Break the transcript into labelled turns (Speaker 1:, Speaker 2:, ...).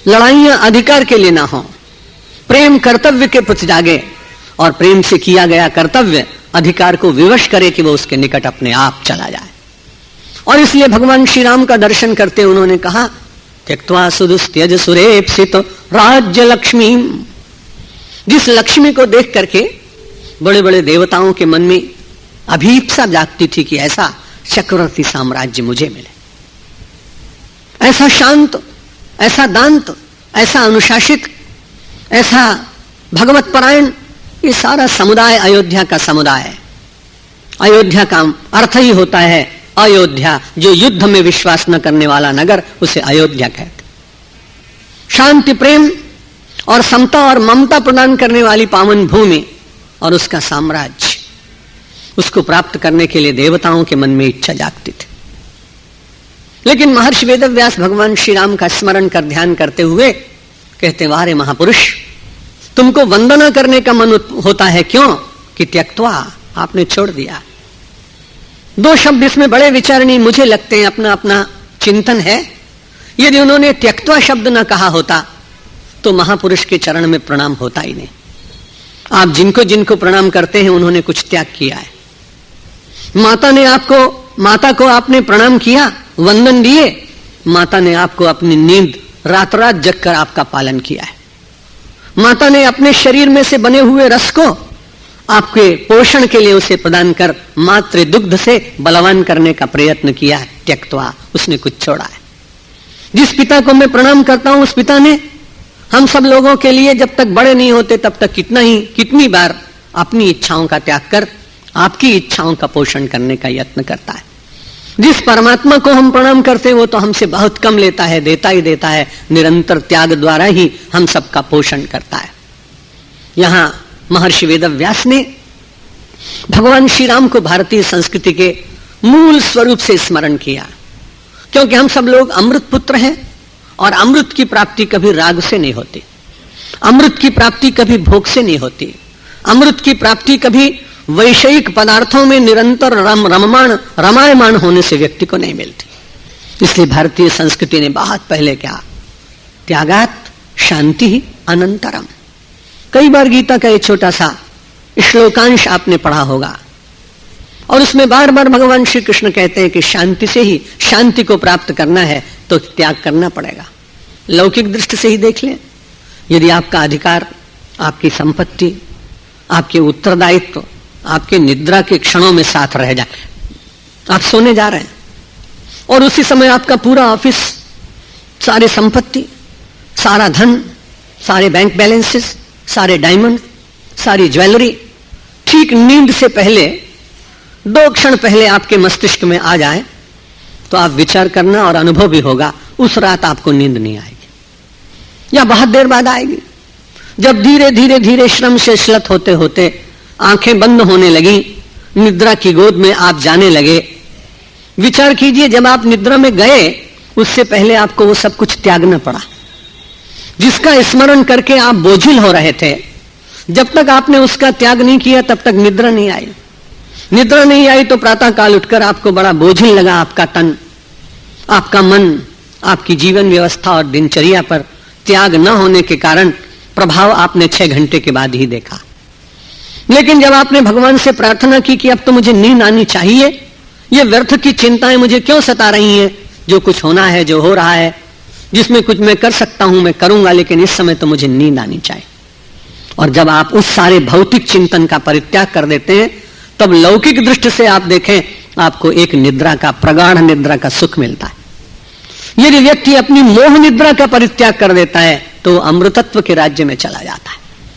Speaker 1: लड़ाइयां अधिकार के लिए ना हो, प्रेम कर्तव्य के प्रति जागे और प्रेम से किया गया कर्तव्य अधिकार को विवश करे कि वो उसके निकट अपने आप चला जाए। और इसलिए भगवान श्री राम का दर्शन करते उन्होंने कहा, त्यक्त्वा सुदुस्त्यज सुरेप्सित राज्य लक्ष्मी। जिस लक्ष्मी को देख करके बड़े बड़े देवताओं के मन में अभीप्सा जागती थी कि ऐसा चक्रवर्ती साम्राज्य मुझे मिले, ऐसा शांत, ऐसा दांत, ऐसा अनुशासित, ऐसा भगवत परायण, ये सारा समुदाय अयोध्या का समुदाय है। अयोध्या का अर्थ ही होता है अयोध्या, जो युद्ध में विश्वास न करने वाला नगर, उसे अयोध्या कहते। शांति, प्रेम और समता और ममता प्रदान करने वाली पावन भूमि और उसका साम्राज्य, उसको प्राप्त करने के लिए देवताओं के मन में इच्छा जागती थी। लेकिन महर्षि वेदव्यास भगवान श्री राम का स्मरण कर ध्यान करते हुए कहते, वारे महापुरुष, तुमको वंदना करने का मन होता है, क्यों? कि त्यक्त्वा, आपने छोड़ दिया। दो शब्द इसमें बड़े विचारणीय मुझे लगते हैं, अपना अपना चिंतन है। यदि उन्होंने त्यक्त्वा शब्द न कहा होता तो महापुरुष के चरण में प्रणाम होता ही नहीं। आप जिनको जिनको प्रणाम करते हैं उन्होंने कुछ त्याग किया है। माता को आपने प्रणाम किया, वंदन दिए, माता ने आपको अपनी नींद रात रात जग कर आपका पालन किया है। माता ने अपने शरीर में से बने हुए रस को आपके पोषण के लिए उसे प्रदान कर मातृ दुग्ध से बलवान करने का प्रयत्न किया है। त्यक्त्वा, उसने कुछ छोड़ा है। जिस पिता को मैं प्रणाम करता हूं, उस पिता ने हम सब लोगों के लिए जब तक बड़े नहीं होते तब तक कितनी बार अपनी इच्छाओं का त्याग कर आपकी इच्छाओं का पोषण करने का यत्न करता है। जिस परमात्मा को हम प्रणाम करते हैं वो तो हमसे बहुत कम लेता है, देता ही देता है, निरंतर त्याग द्वारा ही हम सबका पोषण करता है। यहां महर्षि वेदव्यास ने भगवान श्री राम को भारतीय संस्कृति के मूल स्वरूप से स्मरण किया, क्योंकि हम सब लोग अमृत पुत्र हैं और अमृत की प्राप्ति कभी राग से नहीं होती, अमृत की प्राप्ति कभी भोग से नहीं होती, अमृत की प्राप्ति कभी वैषयिक पदार्थों में निरंतर रमायमान होने से व्यक्ति को नहीं मिलती। इसलिए भारतीय संस्कृति ने बहुत पहले क्या, त्यागात शांति अनंतरम। कई बार गीता का एक छोटा सा श्लोकांश आपने पढ़ा होगा और उसमें बार बार भगवान श्री कृष्ण कहते हैं कि शांति से ही, शांति को प्राप्त करना है तो त्याग करना पड़ेगा। लौकिक दृष्टि से ही देख लें, यदि आपका अधिकार, आपकी संपत्ति, आपके उत्तरदायित्व आपके निद्रा के क्षणों में साथ रह जाए, आप सोने जा रहे हैं और उसी समय आपका पूरा ऑफिस, सारी संपत्ति, सारा धन, सारे बैंक बैलेंसेस, सारे डायमंड, सारी ज्वेलरी ठीक नींद से पहले 2 क्षण पहले आपके मस्तिष्क में आ जाए तो आप विचार करना और अनुभव भी होगा, उस रात आपको नींद नहीं आएगी या बहुत देर बाद आएगी। जब धीरे धीरे धीरे श्रम से श्लथ होते होते आंखें बंद होने लगी, निद्रा की गोद में आप जाने लगे, विचार कीजिए जब आप निद्रा में गए उससे पहले आपको वो सब कुछ त्यागना पड़ा जिसका स्मरण करके आप बोझिल हो रहे थे। जब तक आपने उसका त्याग नहीं किया तब तक निद्रा नहीं आई। निद्रा नहीं आई तो प्रातः काल उठकर आपको बड़ा बोझिल लगा, आपका तन, आपका मन, आपकी जीवन व्यवस्था और दिनचर्या पर त्याग न होने के कारण प्रभाव आपने 6 घंटे के बाद ही देखा। लेकिन जब आपने भगवान से प्रार्थना की कि अब तो मुझे नींद आनी चाहिए, ये व्यर्थ की चिंताएं मुझे क्यों सता रही हैं, जो कुछ होना है, जो हो रहा है, जिसमें कुछ मैं कर सकता हूं मैं करूंगा, लेकिन इस समय तो मुझे नींद आनी चाहिए। और जब आप उस सारे भौतिक चिंतन का परित्याग कर देते हैं तब लौकिक दृष्टि से आप देखें, आपको एक निद्रा का, प्रगाढ़ निद्रा का सुख मिलता है। यदि व्यक्ति अपनी मोह निद्रा का परित्याग कर देता है तो अमृतत्व के राज्य में चला जाता है।